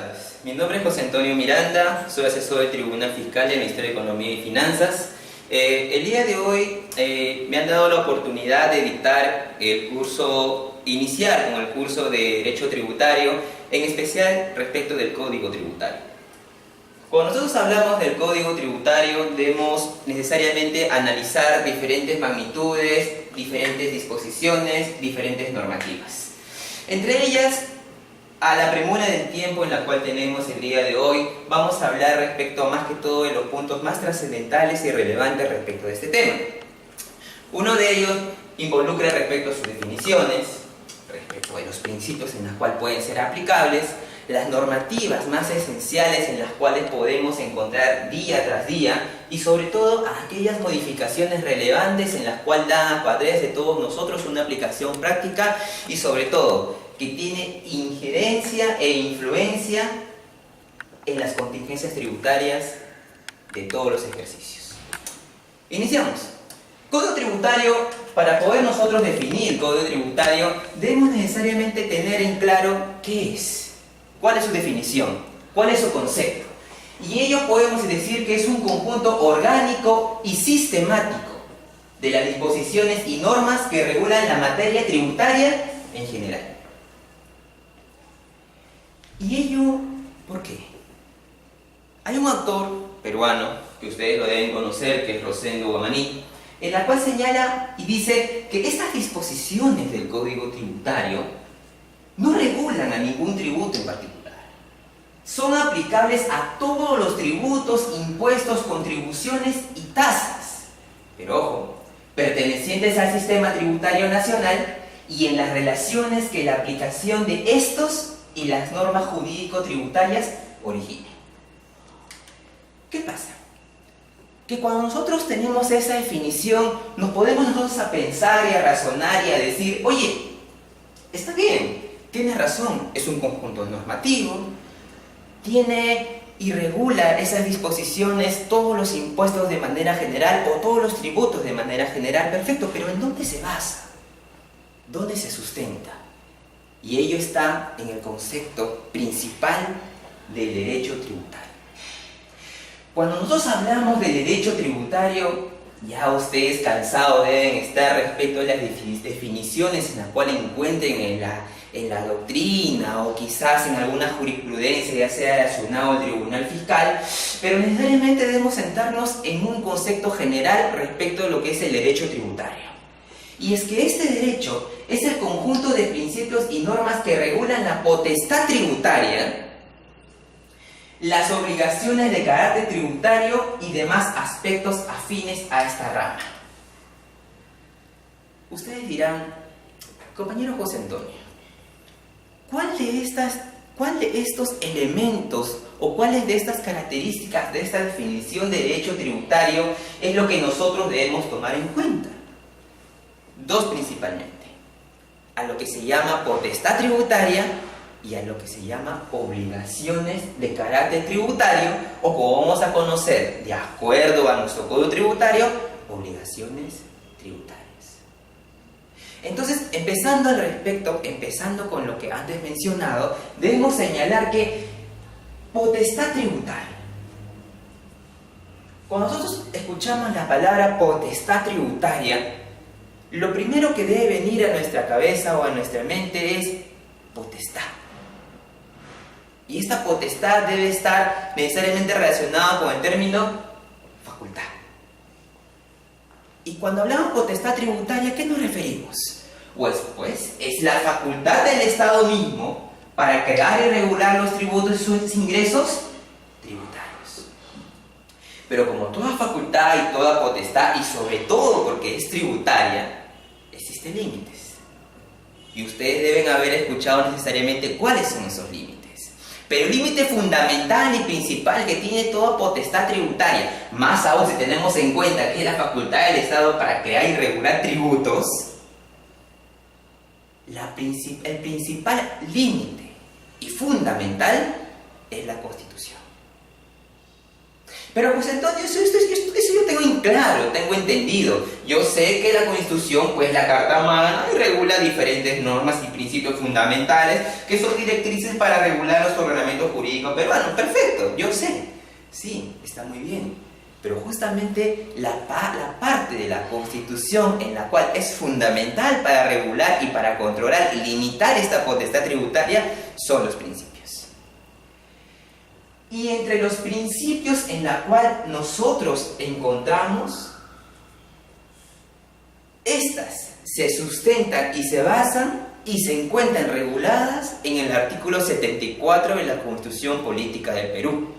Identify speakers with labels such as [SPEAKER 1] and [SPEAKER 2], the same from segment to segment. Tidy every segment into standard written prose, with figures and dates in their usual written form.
[SPEAKER 1] tardes. Mi nombre es José Antonio Miranda, soy asesor del Tribunal Fiscal del Ministerio de Economía y Finanzas. El día de hoy me han dado la oportunidad de dictar el curso, iniciar con el curso de Derecho Tributario, en especial respecto del Código Tributario. Cuando nosotros hablamos del Código Tributario, debemos necesariamente analizar diferentes magnitudes, diferentes disposiciones, diferentes normativas. Entre ellas, a la premura del tiempo en la cual tenemos el día de hoy, vamos a hablar respecto más que todo de los puntos más trascendentales y relevantes respecto de este tema. Uno de ellos involucra respecto a sus definiciones, respecto de los principios en los cuales pueden ser aplicables, las normativas más esenciales en las cuales podemos encontrar día tras día y sobre todo aquellas modificaciones relevantes en las cuales dan a través de todos nosotros una aplicación práctica y sobre todo que tiene injerencia e influencia en las contingencias tributarias de todos los ejercicios. Iniciamos. Código tributario, para poder nosotros definir el código tributario, debemos necesariamente tener en claro qué es, cuál es su definición, cuál es su concepto. Y ello podemos decir que es un conjunto orgánico y sistemático de las disposiciones y normas que regulan la materia tributaria en general. ¿Y ello por qué? Hay un autor peruano, que ustedes lo deben conocer, que es Rosendo Guamaní, en la cual señala y dice que estas disposiciones del Código Tributario no regulan a ningún tributo en particular. Son aplicables a todos los tributos, impuestos, contribuciones y tasas, pero ojo, pertenecientes al sistema tributario nacional y en las relaciones que la aplicación de estos y las normas jurídico-tributarias originan. ¿Qué pasa? Que cuando nosotros tenemos esa definición, nos podemos nosotros a pensar y a razonar y a decir, oye, está bien, tienes razón, es un conjunto normativo, tiene y regula esas disposiciones, todos los impuestos de manera general o todos los tributos de manera general, perfecto, pero ¿en dónde se basa? ¿Dónde se sustenta? Y ello está en el concepto principal del derecho tributario. Cuando nosotros hablamos de derecho tributario, ya ustedes cansados deben estar respecto a las definiciones en las cuales encuentren en la doctrina o quizás en alguna jurisprudencia, ya sea de la SUNAT o el Tribunal Fiscal, pero necesariamente debemos sentarnos en un concepto general respecto a lo que es el derecho tributario. Y es que este derecho es el conjunto de principios y normas que regulan la potestad tributaria, las obligaciones de carácter tributario y demás aspectos afines a esta rama. Ustedes dirán, compañero José Antonio, ¿cuál de estos elementos o cuáles de estas características de esta definición de derecho tributario es lo que nosotros debemos tomar en cuenta? Dos principalmente, a lo que se llama potestad tributaria y a lo que se llama obligaciones de carácter tributario o como vamos a conocer, de acuerdo a nuestro código tributario, obligaciones tributarias. Entonces, empezando con lo que antes mencionado, debemos señalar que potestad tributaria. Cuando nosotros escuchamos la palabra potestad tributaria, lo primero que debe venir a nuestra cabeza o a nuestra mente es potestad. Y esta potestad debe estar necesariamente relacionada con el término facultad. Y cuando hablamos potestad tributaria, ¿a qué nos referimos? Pues es la facultad del Estado mismo para crear y regular los tributos y sus ingresos tributarios. Pero como toda facultad y toda potestad, y sobre todo porque es tributaria, existen límites. Y ustedes deben haber escuchado necesariamente cuáles son esos límites. Pero el límite fundamental y principal que tiene toda potestad tributaria, más aún si tenemos en cuenta que es la facultad del Estado para crear y regular tributos, el principal límite y fundamental es la Constitución. Pero José Antonio, eso yo tengo en claro, tengo entendido. Yo sé que la Constitución, pues la Carta Magna, regula diferentes normas y principios fundamentales que son directrices para regular nuestro ordenamiento jurídico peruano. Perfecto, yo sé. Sí, está muy bien. Pero justamente la parte de la Constitución en la cual es fundamental para regular y para controlar y limitar esta potestad tributaria son los principios. Y entre los principios en la cual nosotros encontramos, estas se sustentan y se basan y se encuentran reguladas en el artículo 74 de la Constitución Política del Perú.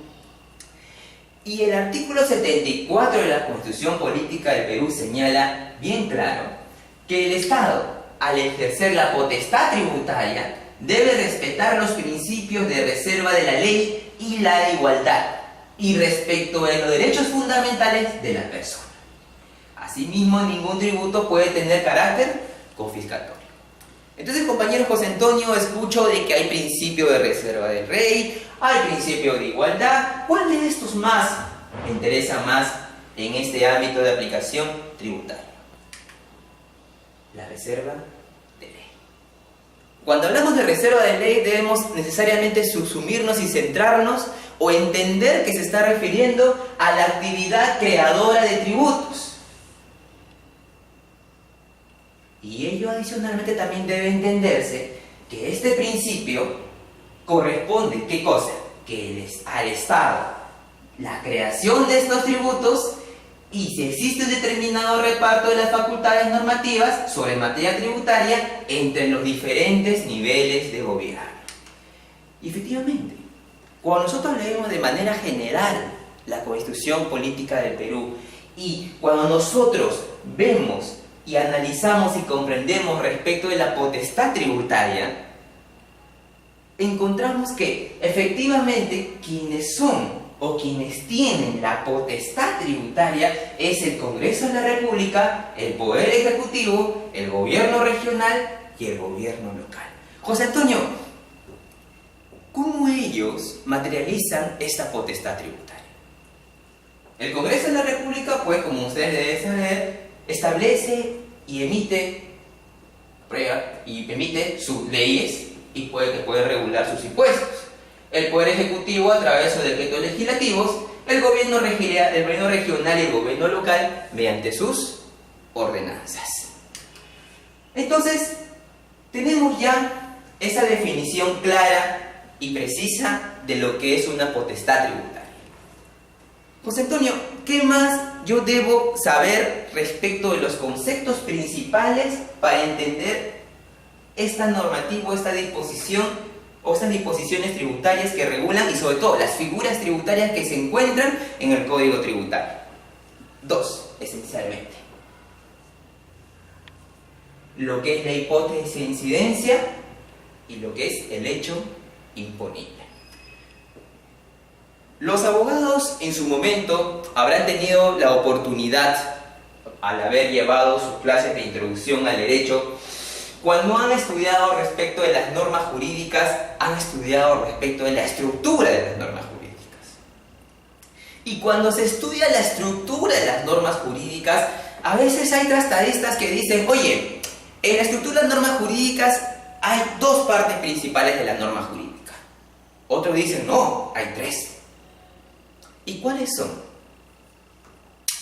[SPEAKER 1] Y el artículo 74 de la Constitución Política del Perú señala bien claro que el Estado, al ejercer la potestad tributaria, debe respetar los principios de reserva de la ley y la igualdad, y respecto de los derechos fundamentales de la persona. Asimismo, ningún tributo puede tener carácter confiscatorio. Entonces, compañero José Antonio, escucho de que hay principio de reserva del rey, hay principio de igualdad. ¿Cuál de estos más me interesa más en este ámbito de aplicación tributaria? La reserva de ley. Cuando hablamos de reserva de ley, debemos necesariamente subsumirnos y centrarnos o entender que se está refiriendo a la actividad creadora de tributos. Y ello adicionalmente también debe entenderse que este principio corresponde, ¿qué cosa? Que al Estado, la creación de estos tributos, y si existe un determinado reparto de las facultades normativas sobre materia tributaria entre los diferentes niveles de gobierno. Y efectivamente, cuando nosotros leemos de manera general la Constitución Política del Perú, y cuando nosotros vemos y analizamos y comprendemos respecto de la potestad tributaria, encontramos que efectivamente quienes son o quienes tienen la potestad tributaria es el Congreso de la República, el Poder Ejecutivo, el Gobierno Regional y el Gobierno Local. José Antonio, ¿cómo ellos materializan esta potestad tributaria? El Congreso de la República, pues como ustedes deben saber, establece y emite sus leyes y puede regular sus impuestos. El Poder Ejecutivo, a través de decretos legislativos, el gobierno regional y el gobierno local mediante sus ordenanzas. Entonces, tenemos ya esa definición clara y precisa de lo que es una potestad tributaria. José Antonio, ¿qué más yo debo saber respecto de los conceptos principales para entender esta normativa, esta disposición o estas disposiciones tributarias que regulan y sobre todo las figuras tributarias que se encuentran en el Código Tributario? Dos, esencialmente. Lo que es la hipótesis de incidencia y lo que es el hecho imponible. Los abogados en su momento habrán tenido la oportunidad, al haber llevado sus clases de introducción al derecho, cuando han estudiado respecto de las normas jurídicas, han estudiado respecto de la estructura de las normas jurídicas. Y cuando se estudia la estructura de las normas jurídicas, a veces hay trastadistas que dicen, oye, en la estructura de las normas jurídicas hay dos partes principales de la norma jurídica. Otros dicen, no, hay tres. ¿Y cuáles son?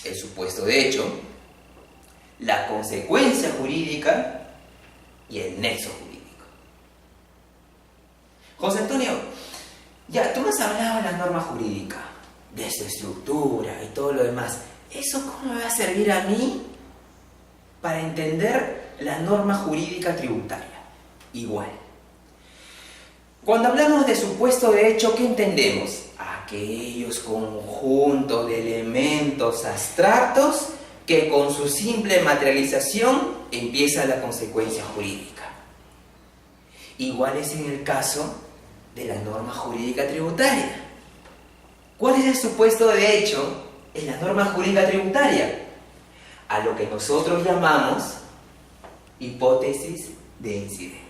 [SPEAKER 1] El supuesto de hecho, la consecuencia jurídica y el nexo jurídico. José Antonio, ya tú me has hablado de la norma jurídica, de su estructura y todo lo demás. ¿Eso cómo me va a servir a mí para entender la norma jurídica tributaria? Igual. Cuando hablamos de supuesto de hecho, ¿qué entendemos? Aquellos conjuntos de elementos abstractos que con su simple materialización empieza la consecuencia jurídica. Igual es en el caso de la norma jurídica tributaria. ¿Cuál es el supuesto de hecho en la norma jurídica tributaria? A lo que nosotros llamamos hipótesis de incidencia.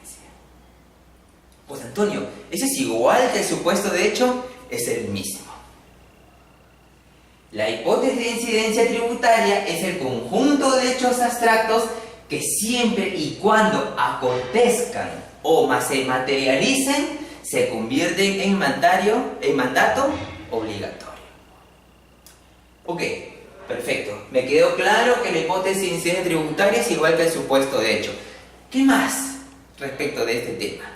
[SPEAKER 1] Pues Antonio, ¿ese es igual que el supuesto de hecho? Es el mismo. La hipótesis de incidencia tributaria es el conjunto de hechos abstractos que siempre y cuando acontezcan o se materialicen, se convierten en mandato obligatorio. Ok, perfecto. Me quedó claro que la hipótesis de incidencia tributaria es igual que el supuesto de hecho. ¿Qué más respecto de este tema?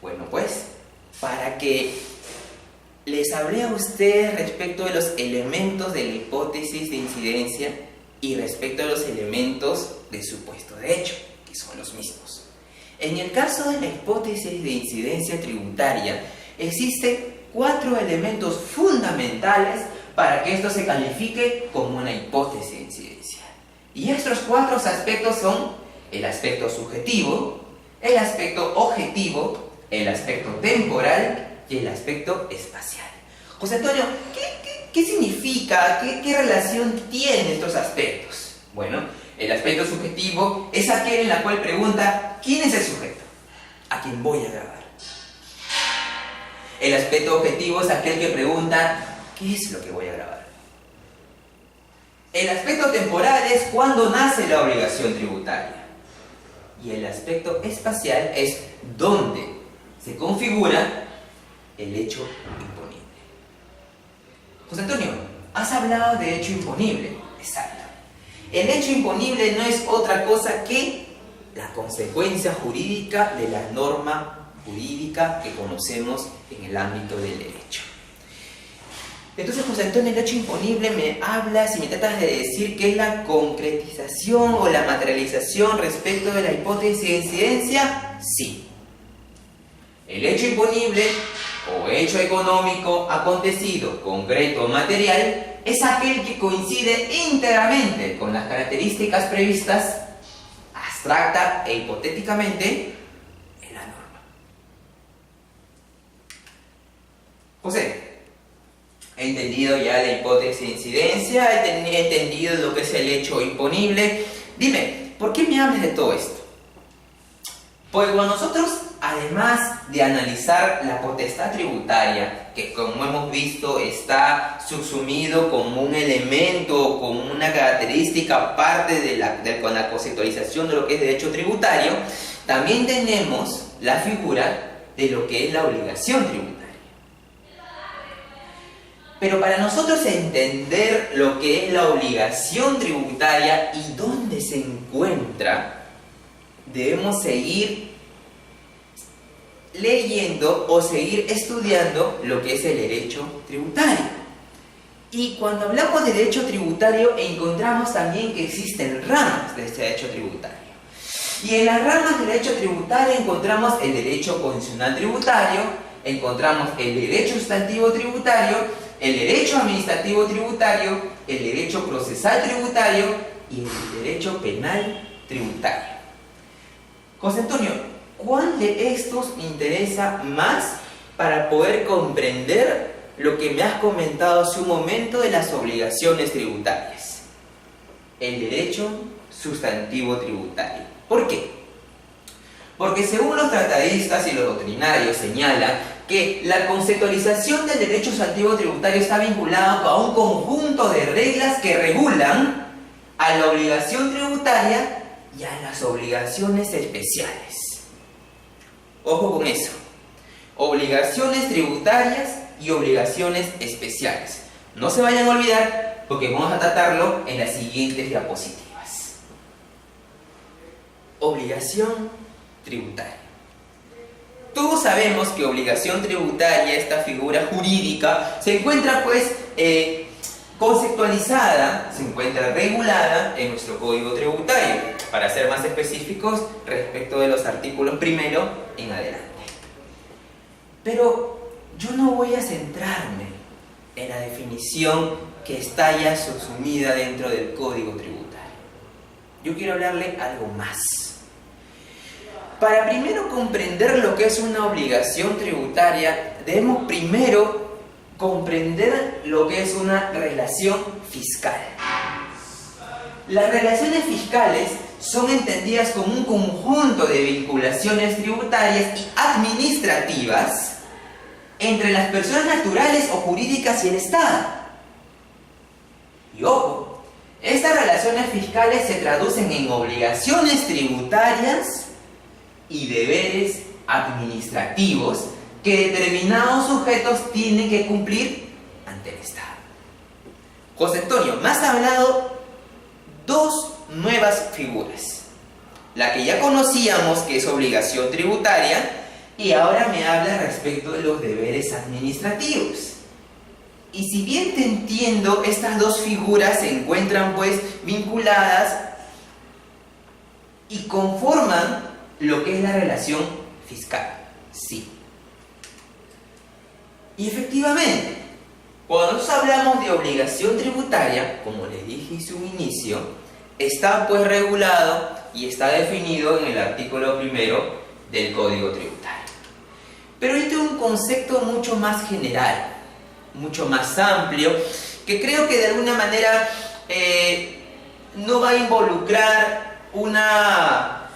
[SPEAKER 1] Bueno, pues, para que les hablé a ustedes respecto de los elementos de la hipótesis de incidencia y respecto a los elementos del supuesto de hecho, que son los mismos. En el caso de la hipótesis de incidencia tributaria, existen 4 elementos fundamentales para que esto se califique como una hipótesis de incidencia. Y estos 4 aspectos son el aspecto subjetivo, el aspecto objetivo, el aspecto temporal y el aspecto espacial. José Antonio, ¿qué significa? ¿Qué relación tienen estos aspectos? Bueno, el aspecto subjetivo es aquel en el cual pregunta ¿quién es el sujeto? ¿A quién voy a grabar? El aspecto objetivo es aquel que pregunta ¿qué es lo que voy a grabar? El aspecto temporal es cuándo nace la obligación tributaria. Y el aspecto espacial es dónde se configura el hecho imponible. José Antonio, has hablado de hecho imponible. Exacto. El hecho imponible no es otra cosa que la consecuencia jurídica de la norma jurídica que conocemos en el ámbito del derecho. Entonces, José Antonio, el hecho imponible me hablas y me tratas de decir que es la concretización o la materialización respecto de la hipótesis de incidencia. Sí. El hecho imponible o hecho económico acontecido, concreto o material, es aquel que coincide íntegramente con las características previstas abstracta e hipotéticamente en la norma. José, he entendido ya la hipótesis de incidencia, he entendido lo que es el hecho imponible. Dime, ¿por qué me hablas de todo esto? Pues cuando nosotros, además de analizar la potestad tributaria, que como hemos visto está subsumido como un elemento, como una característica parte con la conceptualización de lo que es derecho tributario, también tenemos la figura de lo que es la obligación tributaria. Pero para nosotros entender lo que es la obligación tributaria y dónde se encuentra, debemos seguir leyendo o seguir estudiando lo que es el derecho tributario. Y cuando hablamos de derecho tributario encontramos también que existen ramas de este derecho tributario. Y en las ramas del derecho tributario encontramos el derecho condicional tributario, encontramos el derecho sustantivo tributario, el derecho administrativo tributario, el derecho procesal tributario y el derecho penal tributario. José Antonio, ¿cuál de estos me interesa más para poder comprender lo que me has comentado hace un momento de las obligaciones tributarias? El derecho sustantivo tributario. ¿Por qué? Porque según los tratadistas y los doctrinarios señalan que la conceptualización del derecho sustantivo tributario está vinculado a un conjunto de reglas que regulan a la obligación tributaria y a las obligaciones especiales. Ojo con eso. Obligaciones tributarias y obligaciones especiales. No se vayan a olvidar porque vamos a tratarlo en las siguientes diapositivas. Obligación tributaria. Todos sabemos que obligación tributaria, esta figura jurídica, se encuentra pues conceptualizada, se encuentra regulada en nuestro Código Tributario, para ser más específicos respecto de los artículos primero en adelante. Pero yo no voy a centrarme en la definición que está ya subsumida dentro del Código Tributario. Yo quiero hablarle algo más. Para primero comprender lo que es una obligación tributaria, debemos primero comprender lo que es una relación fiscal. Las relaciones fiscales son entendidas como un conjunto de vinculaciones tributarias y administrativas entre las personas naturales o jurídicas y el Estado. Y ojo, estas relaciones fiscales se traducen en obligaciones tributarias y deberes administrativos que determinados sujetos tienen que cumplir ante el Estado. José Antonio, me has hablado dos nuevas figuras. La que ya conocíamos, que es obligación tributaria, y ahora me habla respecto de los deberes administrativos. Y si bien te entiendo, estas dos figuras se encuentran pues vinculadas y conforman lo que es la relación fiscal. Sí. Y efectivamente, cuando nosotros hablamos de obligación tributaria, como les dije en su inicio, está pues regulado y está definido en el artículo 1 del Código Tributario. Pero yo tengo un concepto mucho más general, mucho más amplio, que creo que de alguna manera no va a involucrar una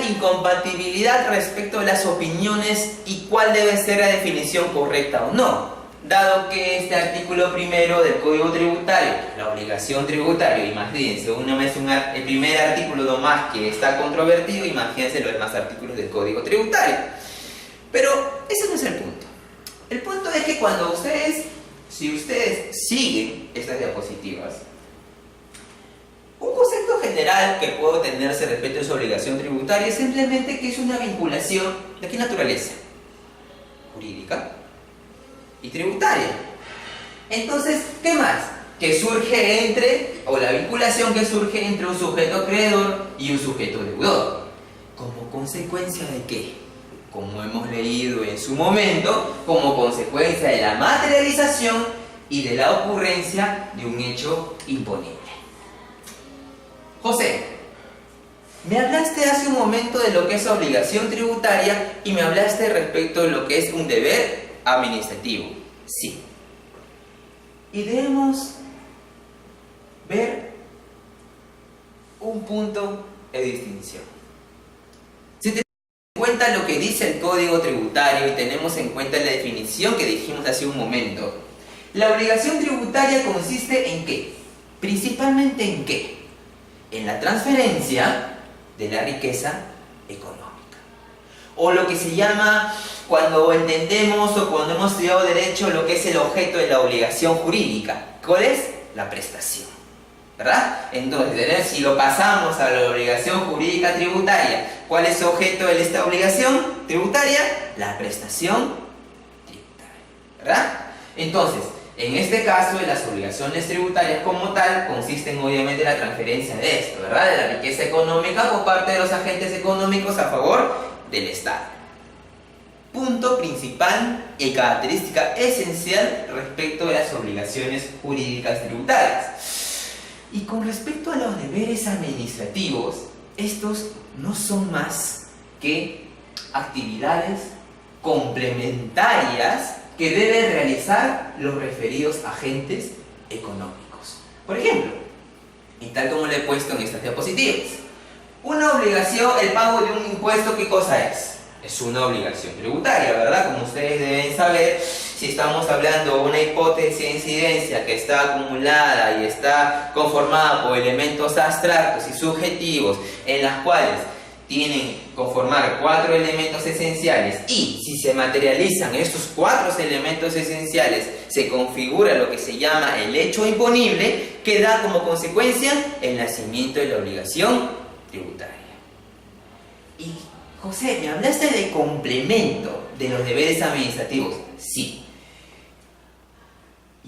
[SPEAKER 1] incompatibilidad respecto a las opiniones y cuál debe ser la definición correcta o no, dado que este artículo 1 del Código Tributario, la obligación tributaria, imagínense, el primer artículo nomás que está controvertido, imagínense los demás artículos del Código Tributario. Pero ese no es el punto. El punto es que cuando si ustedes siguen estas diapositivas, un concepto general que puedo tenerse respecto a su obligación tributaria es simplemente que es una vinculación de qué naturaleza, jurídica y tributaria. Entonces, ¿qué más? Que surge o la vinculación que surge entre un sujeto acreedor y un sujeto deudor. ¿Como consecuencia de qué? Como hemos leído en su momento, como consecuencia de la materialización y de la ocurrencia de un hecho imponible. José, me hablaste hace un momento de lo que es obligación tributaria y me hablaste respecto de lo que es un deber administrativo. Sí. Y debemos ver un punto de distinción. Si tenemos en cuenta lo que dice el Código Tributario y tenemos en cuenta la definición que dijimos hace un momento, la obligación tributaria consiste en ¿qué? Principalmente en ¿qué? En la transferencia de la riqueza económica. O lo que se llama, cuando entendemos o cuando hemos estudiado derecho, lo que es el objeto de la obligación jurídica. ¿Cuál es? La prestación. ¿Verdad? Entonces, si lo pasamos a la obligación jurídica tributaria, ¿cuál es el objeto de esta obligación tributaria? La prestación tributaria. ¿Verdad? Entonces, en este caso, las obligaciones tributarias como tal consisten obviamente en la transferencia de esto, ¿verdad? De la riqueza económica por parte de los agentes económicos a favor del Estado. Punto principal y característica esencial respecto de las obligaciones jurídicas tributarias. Y con respecto a los deberes administrativos, estos no son más que actividades complementarias que deben realizar los referidos agentes económicos. Por ejemplo, y tal como lo he puesto en estas diapositivas, una obligación, el pago de un impuesto, ¿qué cosa es? Es una obligación tributaria, ¿verdad? Como ustedes deben saber, si estamos hablando de una hipótesis de incidencia que está acumulada y está conformada por elementos abstractos y subjetivos, en las cuales tienen que conformar 4 elementos esenciales, y si se materializan estos 4 elementos esenciales, se configura lo que se llama el hecho imponible, que da como consecuencia el nacimiento de la obligación tributaria. Y José, me hablaste de complemento de los deberes administrativos. Sí.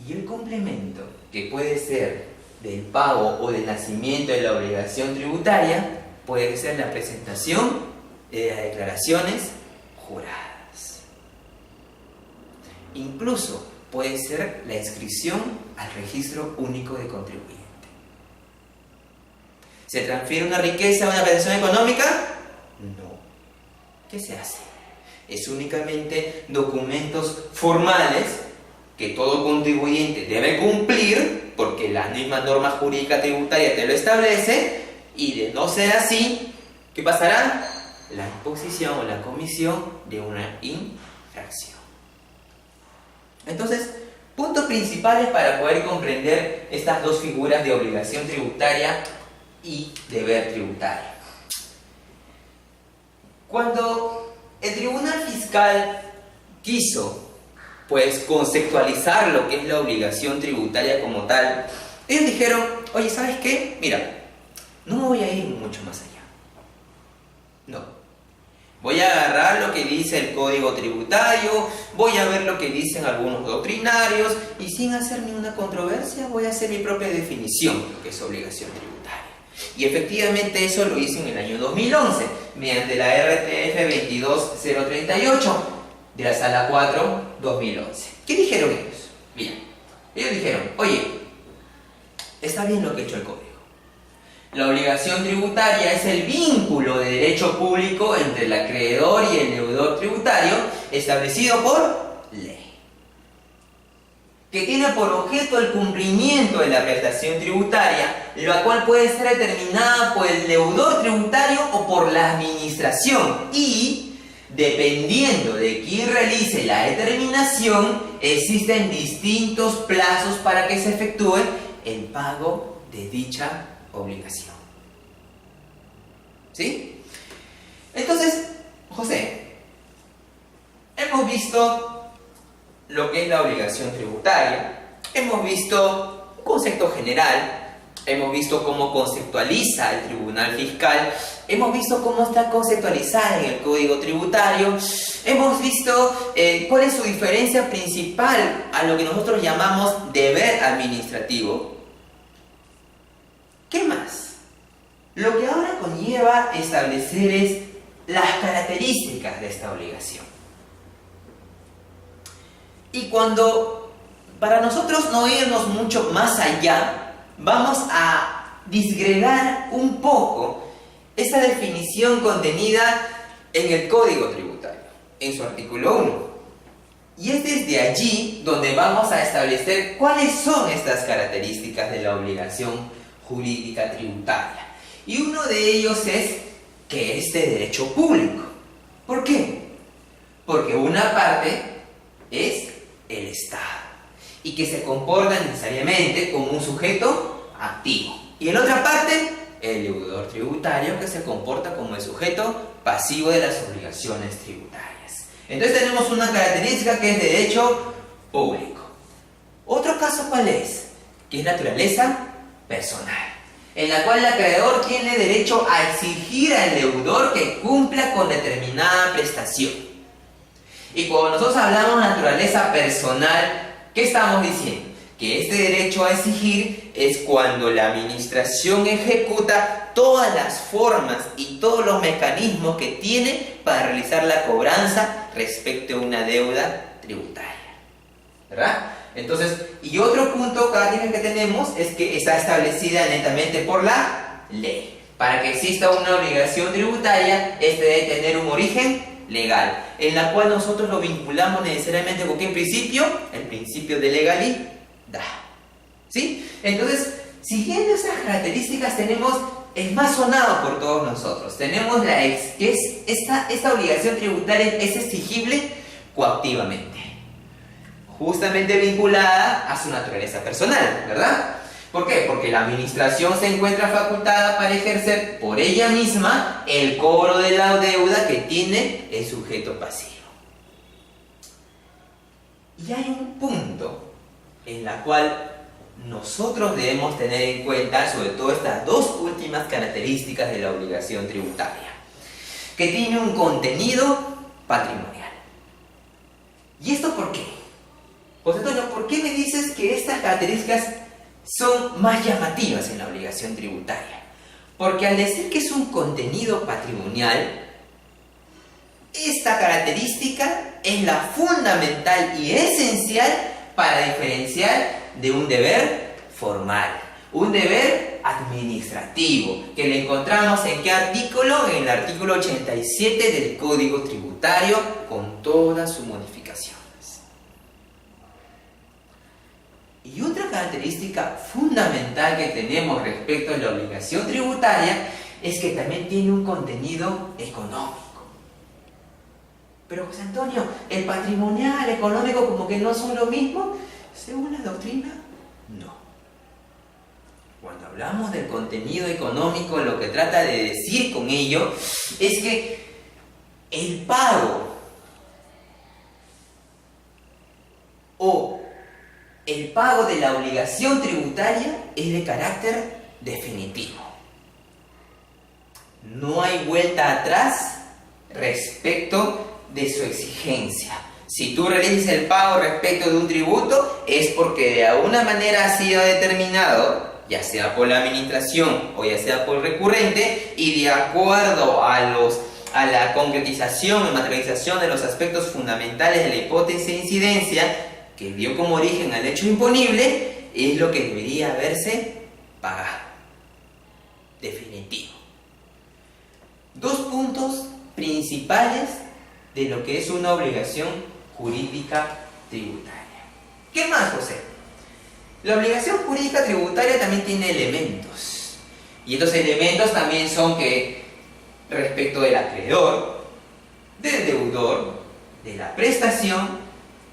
[SPEAKER 1] Y el complemento, que puede ser del pago o del nacimiento de la obligación tributaria, puede ser la presentación de las declaraciones juradas. Incluso puede ser la inscripción al registro único de contribuyente. ¿Se transfiere una riqueza a una prestación económica? No. ¿Qué se hace? Es únicamente documentos formales que todo contribuyente debe cumplir, porque la misma norma jurídica tributaria te lo establece, y de no ser así, ¿qué pasará? La imposición o la comisión de una infracción. Entonces, punto principales para poder comprender estas dos figuras de obligación tributaria y deber tributario. Cuando el Tribunal Fiscal quiso pues conceptualizar lo que es la obligación tributaria como tal, ellos dijeron, oye, ¿sabes qué? Mira, no me voy a ir mucho más allá. No. Voy a agarrar lo que dice el Código Tributario, voy a ver lo que dicen algunos doctrinarios y sin hacer ninguna controversia voy a hacer mi propia definición de lo que es obligación tributaria. Y efectivamente eso lo hice en el año 2011 mediante la RTF 22038 de la Sala 4, 2011. ¿Qué dijeron ellos? Mira, ellos dijeron, oye, está bien lo que ha hecho el Código. La obligación tributaria es el vínculo de derecho público entre el acreedor y el deudor tributario establecido por ley, que tiene por objeto el cumplimiento de la prestación tributaria, la cual puede ser determinada por el deudor tributario o por la administración y, dependiendo de quién realice la determinación, existen distintos plazos para que se efectúe el pago de dicha obligación. ¿Sí? Entonces, José, hemos visto lo que es la obligación tributaria, hemos visto un concepto general, hemos visto cómo conceptualiza el Tribunal Fiscal, hemos visto cómo está conceptualizada en el Código Tributario, hemos visto cuál es su diferencia principal a lo que nosotros llamamos deber administrativo. ¿Qué más? Lo que ahora conlleva establecer es las características de esta obligación. Y cuando, para nosotros no irnos mucho más allá, vamos a disgregar un poco esa definición contenida en el Código Tributario, en su artículo 1. Y es desde allí donde vamos a establecer cuáles son estas características de la obligación jurídica tributaria. Y uno de ellos es que es de derecho público. ¿Por qué? Porque una parte es el Estado y que se comporta necesariamente como un sujeto activo. Y en otra parte, el deudor tributario que se comporta como el sujeto pasivo de las obligaciones tributarias. Entonces tenemos una característica que es de derecho público. Otro caso, ¿cuál es? Que es naturaleza personal, en la cual el acreedor tiene derecho a exigir al deudor que cumpla con determinada prestación. Y cuando nosotros hablamos de naturaleza personal, ¿qué estamos diciendo? Que este derecho a exigir es cuando la administración ejecuta todas las formas y todos los mecanismos que tiene para realizar la cobranza respecto a una deuda tributaria, ¿verdad? Entonces, y otro punto que tenemos es que está establecida netamente por la ley. Para que exista una obligación tributaria, este debe tener un origen legal, en la cual nosotros lo vinculamos necesariamente con ¿qué principio? El principio de legalidad. ¿Sí? Entonces, siguiendo esas características, tenemos el más sonado por todos nosotros. Tenemos esta obligación tributaria es exigible coactivamente, justamente vinculada a su naturaleza personal, ¿verdad? ¿Por qué? Porque la administración se encuentra facultada para ejercer por ella misma el cobro de la deuda que tiene el sujeto pasivo. Y hay un punto en la cual nosotros debemos tener en cuenta sobre todo estas dos últimas características de la obligación tributaria, que tiene un contenido patrimonial. ¿Y esto por qué? José Antonio, ¿por qué me dices que estas características son más llamativas en la obligación tributaria? Porque al decir que es un contenido patrimonial, esta característica es la fundamental y esencial para diferenciar de un deber formal, un deber administrativo, que le encontramos ¿en qué artículo? En el artículo 87 del Código Tributario, con todas sus modificaciones. Y otra característica fundamental que tenemos respecto a la obligación tributaria es que también tiene un contenido económico. Pero José Antonio, ¿el patrimonial, el económico como que no son lo mismo? Según la doctrina, no. Cuando hablamos del contenido económico, lo que trata de decir con ello es que el pago de la obligación tributaria es de carácter definitivo. No hay vuelta atrás respecto de su exigencia. Si tú realizas el pago respecto de un tributo, es porque de alguna manera ha sido determinado, ya sea por la administración o ya sea por recurrente, y de acuerdo a la concretización y materialización de los aspectos fundamentales de la hipótesis de incidencia que dio como origen al hecho imponible, es lo que debería haberse pagado. Definitivo. Dos puntos principales de lo que es una obligación jurídica tributaria. ¿Qué más, José? La obligación jurídica tributaria también tiene elementos. Y estos elementos también son que respecto del acreedor, del deudor, de la prestación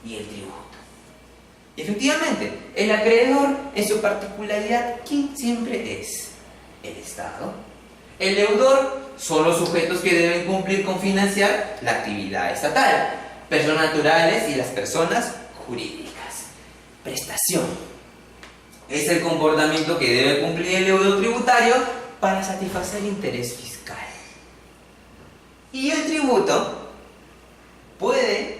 [SPEAKER 1] y el tributo. Y efectivamente, el acreedor en su particularidad, ¿quién siempre es? El Estado. El deudor son los sujetos que deben cumplir con financiar la actividad estatal, personas naturales y las personas jurídicas. Prestación es el comportamiento que debe cumplir el deudor tributario para satisfacer el interés fiscal. Y el tributo puede,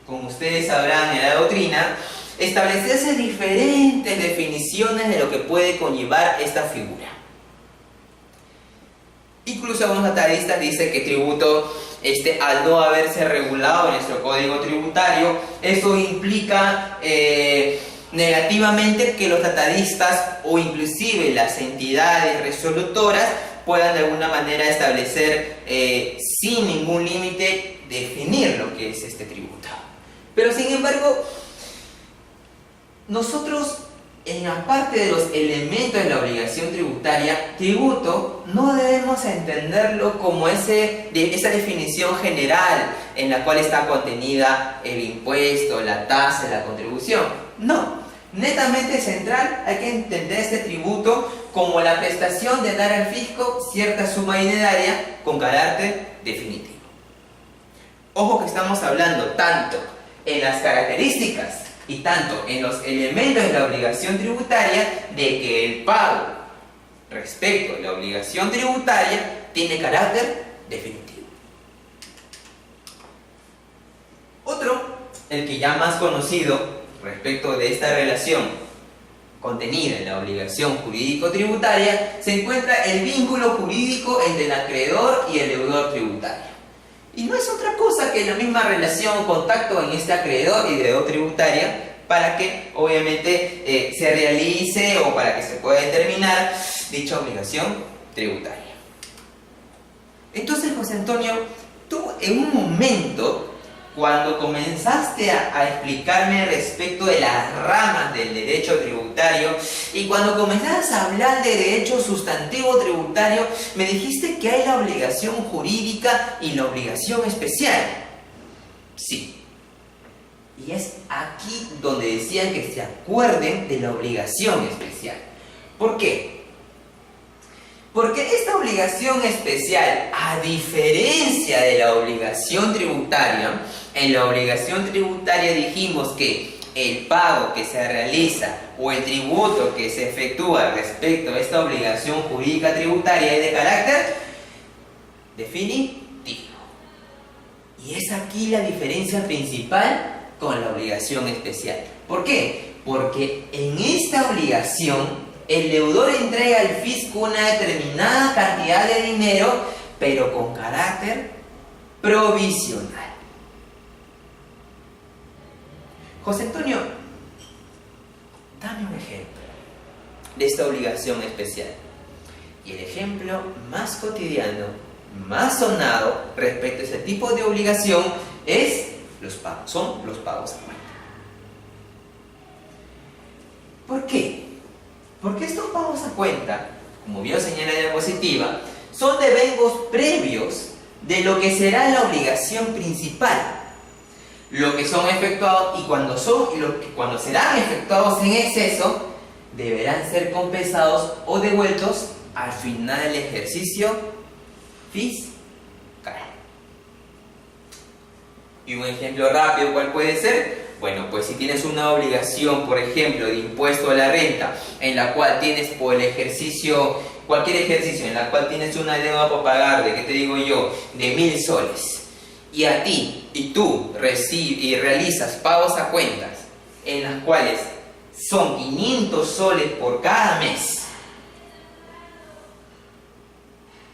[SPEAKER 1] como ustedes sabrán en la doctrina, establecerse diferentes definiciones de lo que puede conllevar esta figura. Incluso algunos tratadistas dicen que tributo, al no haberse regulado en nuestro código tributario, eso implica negativamente que los tratadistas o inclusive las entidades resolutoras puedan de alguna manera establecer sin ningún límite, definir lo que es este tributo. Pero sin embargo, nosotros, en la parte de los elementos de la obligación tributaria, tributo no debemos entenderlo como esa definición general en la cual está contenida el impuesto, la tasa, la contribución. No, netamente central hay que entender este tributo como la prestación de dar al fisco cierta suma dineraria con carácter definitivo. Ojo que estamos hablando tanto en las características y tanto en los elementos de la obligación tributaria de que el pago respecto a la obligación tributaria tiene carácter definitivo. Otro, el que ya más conocido respecto de esta relación contenida en la obligación jurídico-tributaria, se encuentra el vínculo jurídico entre el acreedor y el deudor tributario. Y no es otra cosa que la misma relación o contacto en este acreedor y deudor tributaria para que obviamente se realice o para que se pueda determinar dicha obligación tributaria. Entonces, José Antonio, tú en un momento, cuando comenzaste a explicarme respecto de las ramas del derecho tributario y cuando comenzaste a hablar de derecho sustantivo tributario, me dijiste que hay la obligación jurídica y la obligación especial. Sí. Y es aquí donde decían que se acuerden de la obligación especial. ¿Por qué? Porque esta obligación especial, a diferencia de la obligación tributaria, en la obligación tributaria dijimos que el pago que se realiza o el tributo que se efectúa respecto a esta obligación jurídica tributaria es de carácter definitivo. Y es aquí la diferencia principal con la obligación especial. ¿Por qué? Porque en esta obligación el deudor entrega al fisco una determinada cantidad de dinero, pero con carácter provisional. José Antonio, dame un ejemplo de esta obligación especial. Y el ejemplo más cotidiano, más sonado respecto a ese tipo de obligación son los pagos a cuenta. ¿Por qué? Porque estos pagos a cuenta, como bien señala la diapositiva, son devengos previos de lo que será la obligación principal. lo que son efectuados y cuando serán efectuados en exceso, deberán ser compensados o devueltos al final del ejercicio fiscal. Y un ejemplo rápido, ¿cuál puede ser? Bueno, pues si tienes una obligación, por ejemplo, de impuesto a la renta, en la cual tienes por el ejercicio, cualquier ejercicio, en la cual tienes una deuda por pagar, de, ¿qué te digo yo?, de 1000 soles, y tú realizas pagos a cuentas, en las cuales son 500 soles por cada mes,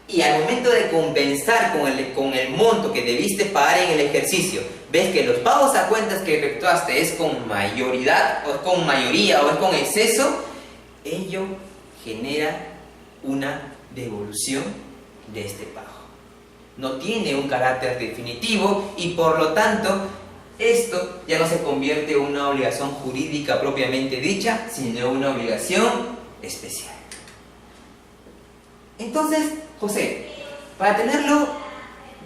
[SPEAKER 1] y al momento de compensar con el monto que debiste pagar en el ejercicio, ves que los pagos a cuentas que efectuaste es con mayoría o es con exceso, ello genera una devolución de este pago. No tiene un carácter definitivo y por lo tanto esto ya no se convierte en una obligación jurídica propiamente dicha, sino una obligación especial. Entonces, José, para tenerlo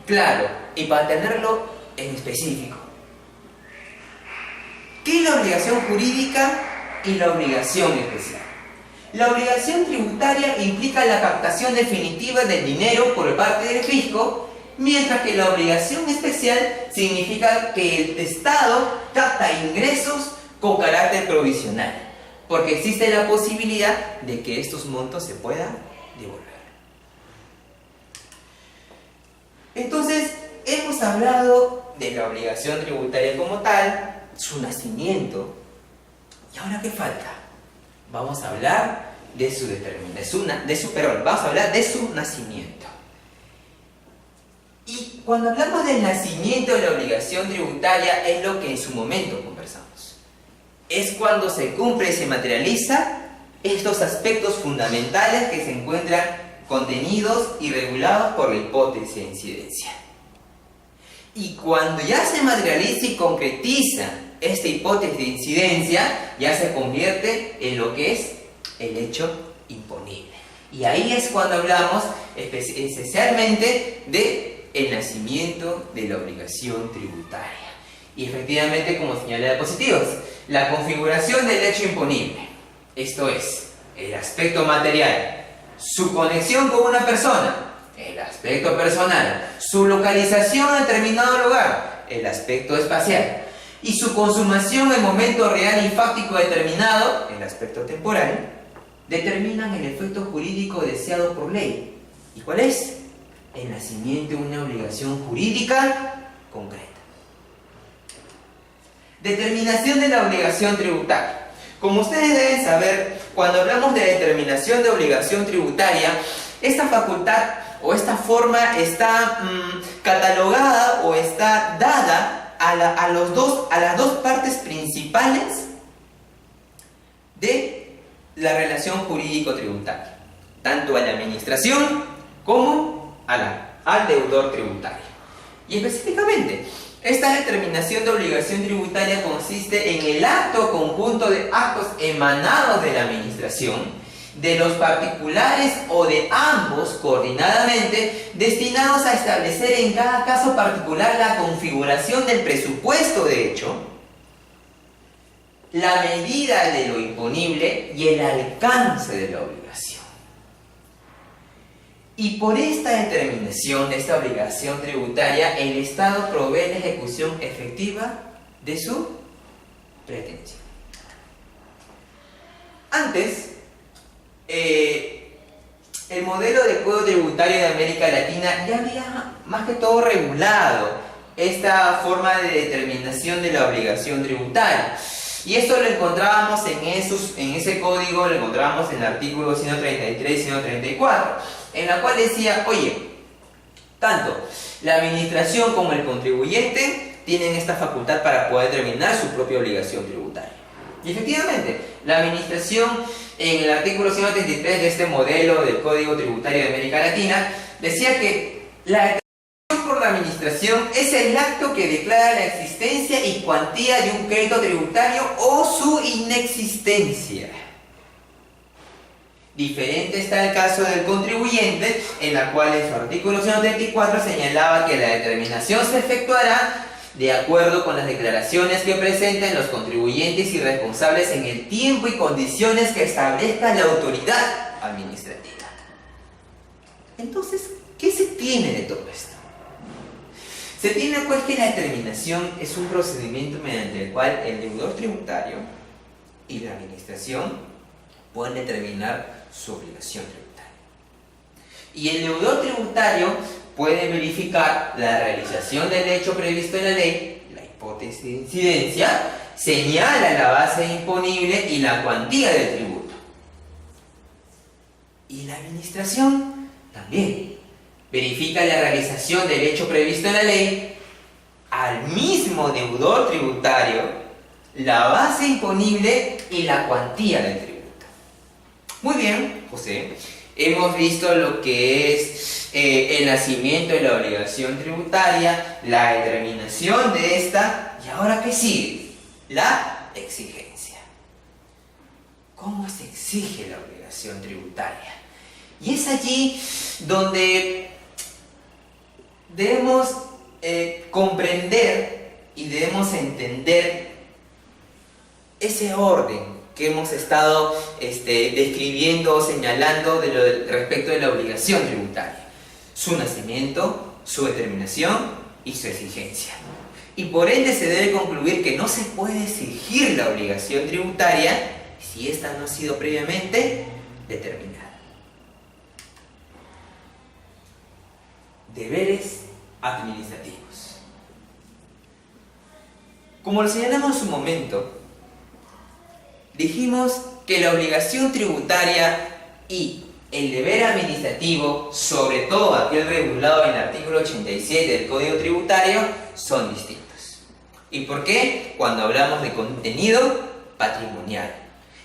[SPEAKER 1] claro y para tenerlo en específico, ¿qué es la obligación jurídica y la obligación especial? La obligación tributaria implica la captación definitiva del dinero por parte del fisco, mientras que la obligación especial significa que el Estado capta ingresos con carácter provisional, porque existe la posibilidad de que estos montos se puedan devolver. Entonces, hemos hablado de la obligación tributaria como tal, su nacimiento, y ahora ¿qué falta? Vamos a hablar de su vamos a hablar de su nacimiento. Y cuando hablamos del nacimiento de la obligación tributaria es lo que en su momento conversamos. Es cuando se cumple y se materializa estos aspectos fundamentales que se encuentran contenidos y regulados por la hipótesis de incidencia. Y cuando ya se materializa y concretiza esta hipótesis de incidencia, ya se convierte en lo que es el hecho imponible. Y ahí es cuando hablamos esencialmente del nacimiento de la obligación tributaria. Y efectivamente, como señalé de diapositivas, la configuración del hecho imponible, esto es, el aspecto material, su conexión con una persona, el aspecto personal, su localización en determinado lugar, el aspecto espacial, y su consumación en momento real y fáctico determinado, el aspecto temporal, determinan el efecto jurídico deseado por ley. ¿Y cuál es? El nacimiento de una obligación jurídica concreta. Determinación de la obligación tributaria. Como ustedes deben saber, cuando hablamos de determinación de obligación tributaria, esta facultad o esta forma está catalogada o está dada a las dos partes principales de la relación jurídico-tributaria, tanto a la administración como al deudor tributario. Y específicamente, esta determinación de obligación tributaria consiste en el acto conjunto de actos emanados de la administración, de los particulares o de ambos coordinadamente, destinados a establecer en cada caso particular la configuración del presupuesto de hecho, la medida de lo imponible y el alcance de la obligación. Y por esta determinación de esta obligación tributaria, el Estado provee la ejecución efectiva de su pretensión. Antes, el modelo de código tributario de América Latina ya había más que todo regulado esta forma de determinación de la obligación tributaria. Y esto lo encontrábamos en ese código, lo encontrábamos en el artículo 133 y 134, en la cual decía, oye, tanto la administración como el contribuyente tienen esta facultad para poder determinar su propia obligación tributaria. Y efectivamente, la administración, en el artículo 133 de este modelo del Código Tributario de América Latina, decía que la por la administración es el acto que declara la existencia y cuantía de un crédito tributario o su inexistencia. Diferente está el caso del contribuyente, en la cual en su artículo 134 señalaba que la determinación se efectuará de acuerdo con las declaraciones que presenten los contribuyentes y responsables en el tiempo y condiciones que establezca la autoridad administrativa. Entonces, ¿qué se tiene de todo esto? Se tiene pues que la determinación es un procedimiento mediante el cual el deudor tributario y la administración pueden determinar su obligación tributaria. Y el deudor tributario puede verificar la realización del hecho previsto en la ley, la hipótesis de incidencia, señala la base imponible y la cuantía del tributo. Y la administración también verifica la realización del hecho previsto en la ley, al mismo deudor tributario, la base imponible y la cuantía del tributo. Muy bien, José. Hemos visto lo que es el nacimiento de la obligación tributaria, la determinación de esta, y ahora ¿qué sigue? La exigencia. ¿Cómo se exige la obligación tributaria? Y es allí donde debemos comprender y debemos entender ese orden que hemos estado describiendo o señalando respecto de la obligación tributaria. Su nacimiento, su determinación y su exigencia. Y por ende se debe concluir que no se puede exigir la obligación tributaria si ésta no ha sido previamente determinada. Deberes administrativos. Como lo señalamos en su momento, dijimos que la obligación tributaria y el deber administrativo, sobre todo aquel regulado en el artículo 87 del Código Tributario, son distintos. ¿Y por qué? Cuando hablamos de contenido patrimonial.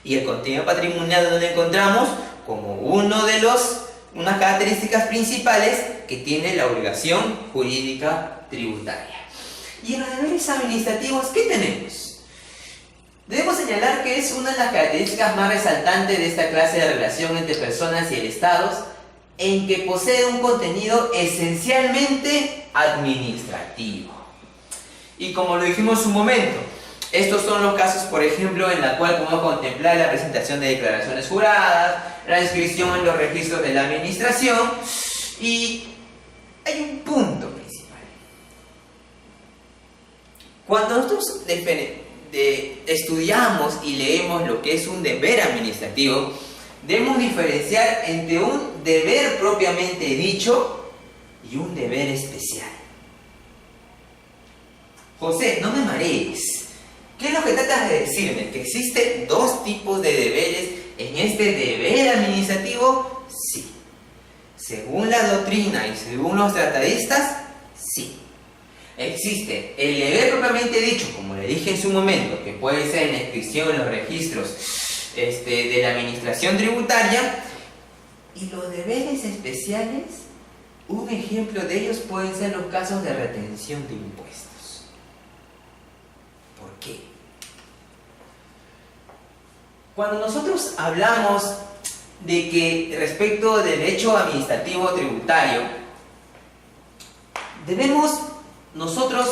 [SPEAKER 1] Y el contenido patrimonial donde encontramos como unas características principales que tiene la obligación jurídica tributaria. Y en los deberes administrativos, ¿qué tenemos? Debemos señalar que es una de las características más resaltantes de esta clase de relación entre personas y el Estado, en que posee un contenido esencialmente administrativo. Y como lo dijimos en un momento, estos son los casos, por ejemplo, en la cual podemos contemplar la presentación de declaraciones juradas, la inscripción en los registros de la administración, y hay un punto principal. Cuando nosotros estudiamos y leemos lo que es un deber administrativo, debemos diferenciar entre un deber propiamente dicho y un deber especial. José, no me marees. ¿Qué es lo que tratas de decirme? ¿Que existen dos tipos de deberes en este deber administrativo? Sí. Según la doctrina y según los tratadistas, sí. Existe el deber propiamente dicho, como le dije en su momento, que puede ser en la inscripción en los registros de la administración tributaria, y los deberes especiales, un ejemplo de ellos pueden ser los casos de retención de impuestos. ¿Por qué? Cuando nosotros hablamos de que respecto del hecho administrativo tributario, debemos nosotros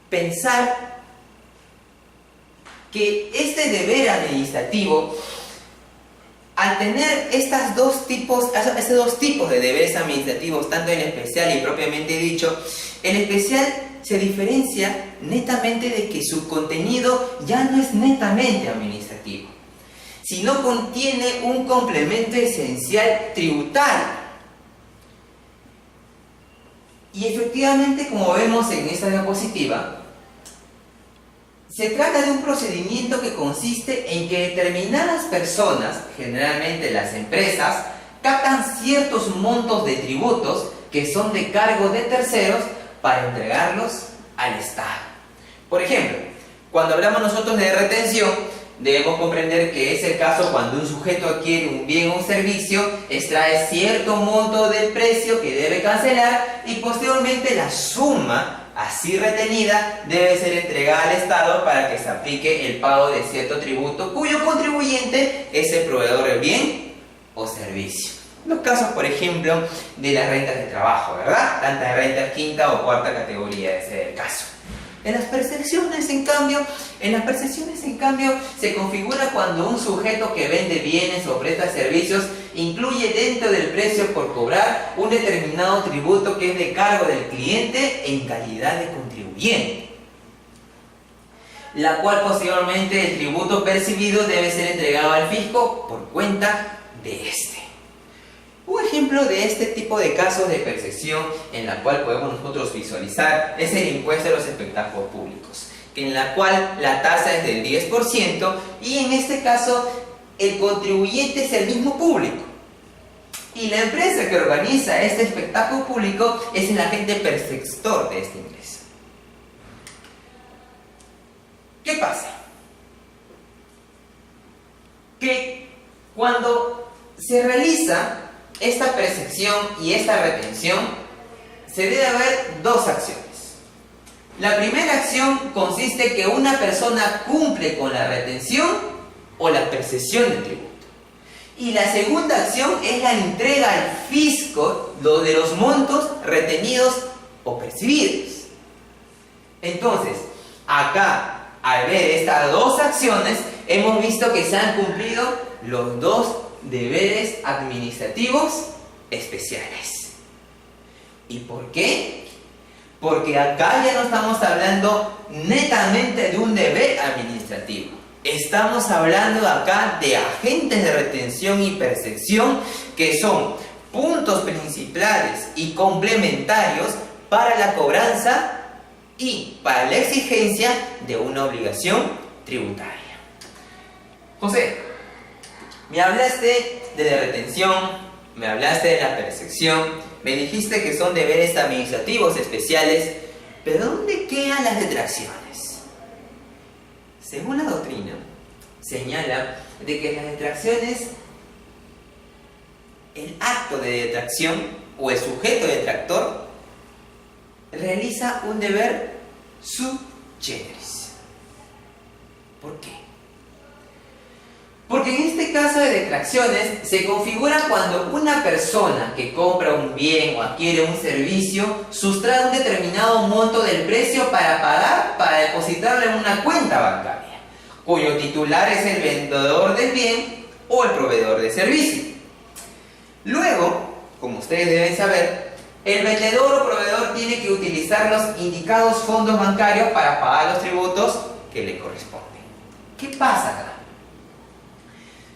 [SPEAKER 1] pensar que este deber administrativo, al tener estos dos tipos de deberes administrativos, tanto en especial y propiamente dicho, el especial se diferencia netamente de que su contenido ya no es netamente administrativo, sino contiene un complemento esencial tributario. Y efectivamente, como vemos en esta diapositiva, se trata de un procedimiento que consiste en que determinadas personas, generalmente las empresas, captan ciertos montos de tributos que son de cargo de terceros para entregarlos al Estado. Por ejemplo, cuando hablamos nosotros de retención, debemos comprender que es el caso cuando un sujeto adquiere un bien o un servicio, extrae cierto monto del precio que debe cancelar y posteriormente la suma así retenida debe ser entregada al Estado para que se aplique el pago de cierto tributo cuyo contribuyente es el proveedor del bien o servicio. Los casos, por ejemplo, de las rentas de trabajo, ¿verdad? Tantas rentas quinta o cuarta categoría, ese es el caso. En las percepciones, en cambio, se configura cuando un sujeto que vende bienes o presta servicios incluye dentro del precio por cobrar un determinado tributo que es de cargo del cliente en calidad de contribuyente, la cual posteriormente el tributo percibido debe ser entregado al fisco por cuenta de este. Un ejemplo de este tipo de casos de percepción en la cual podemos nosotros visualizar es el impuesto a los espectáculos públicos, en la cual la tasa es del 10% y en este caso el contribuyente es el mismo público. Y la empresa que organiza este espectáculo público es el agente perceptor de este ingreso. ¿Qué pasa? Que cuando se realiza esta percepción y esta retención, se debe haber dos acciones. La primera acción consiste en que una persona cumple con la retención o la percepción del tributo. Y la segunda acción es la entrega al fisco de los montos retenidos o percibidos. Entonces, acá, al ver estas dos acciones, hemos visto que se han cumplido los dos deberes administrativos especiales. ¿Y por qué? Porque acá ya no estamos hablando netamente de un deber administrativo. Estamos hablando acá de agentes de retención y percepción que son puntos principales y complementarios para la cobranza y para la exigencia de una obligación tributaria. José, me hablaste de la retención, me hablaste de la percepción, me dijiste que son deberes administrativos especiales, pero ¿dónde quedan las detracciones? Según la doctrina, señala de que las detracciones, el acto de detracción o el sujeto detractor realiza un deber sub generis. ¿Por qué? Porque en este caso de detracciones se configura cuando una persona que compra un bien o adquiere un servicio sustrae un determinado monto del precio para depositarlo en una cuenta bancaria, cuyo titular es el vendedor del bien o el proveedor de servicio. Luego, como ustedes deben saber, el vendedor o proveedor tiene que utilizar los indicados fondos bancarios para pagar los tributos que le corresponden. ¿Qué pasa acá?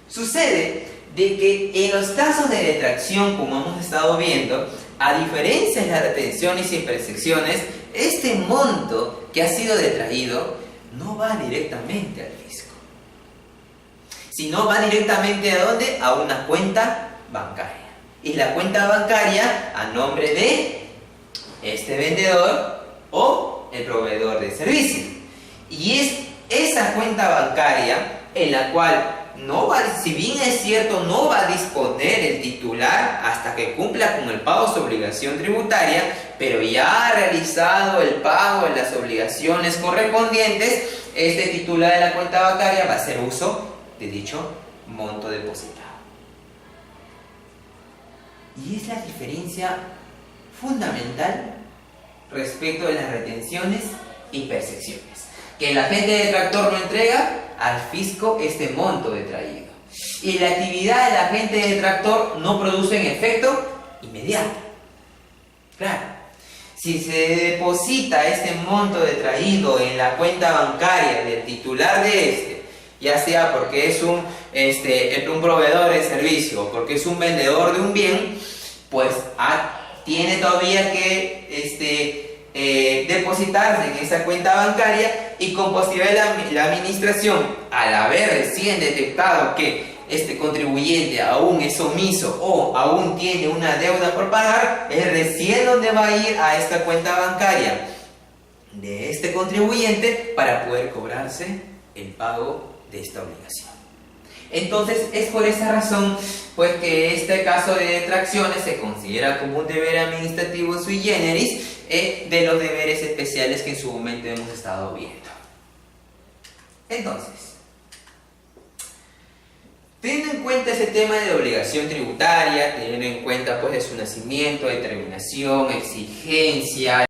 [SPEAKER 1] Sucede de que en los casos de detracción, como hemos estado viendo, a diferencia de las retenciones y percepciones, este monto que ha sido detraído no va directamente al fisco, sino va directamente ¿a dónde? A una cuenta bancaria. Y la cuenta bancaria a nombre de este vendedor o el proveedor de servicio. Y es esa cuenta bancaria en la cual si bien es cierto, no va a disponer el titular hasta que cumpla con el pago de su obligación tributaria, pero ya ha realizado el pago de las obligaciones correspondientes, este titular de la cuenta bancaria va a hacer uso de dicho monto depositado. Y es la diferencia fundamental respecto de las retenciones y percepciones, que el agente detractor no entrega al fisco este monto detraído, y la actividad del agente detractor no produce un efecto inmediato. Claro, si se deposita este monto detraído en la cuenta bancaria del titular de este, ya sea porque es un proveedor de servicio o porque es un vendedor de un bien, pues tiene todavía que depositarse en esa cuenta bancaria, y con posterioridad la administración, al haber recién detectado que este contribuyente aún es omiso o aún tiene una deuda por pagar, es recién donde va a ir a esta cuenta bancaria de este contribuyente para poder cobrarse el pago de esta obligación. Entonces es por esa razón pues que este caso de detracciones se considera como un deber administrativo sui generis de los deberes especiales que en su momento hemos estado viendo. Entonces, Teniendo en cuenta ese tema de obligación tributaria, teniendo en cuenta pues de su nacimiento, determinación, exigencia,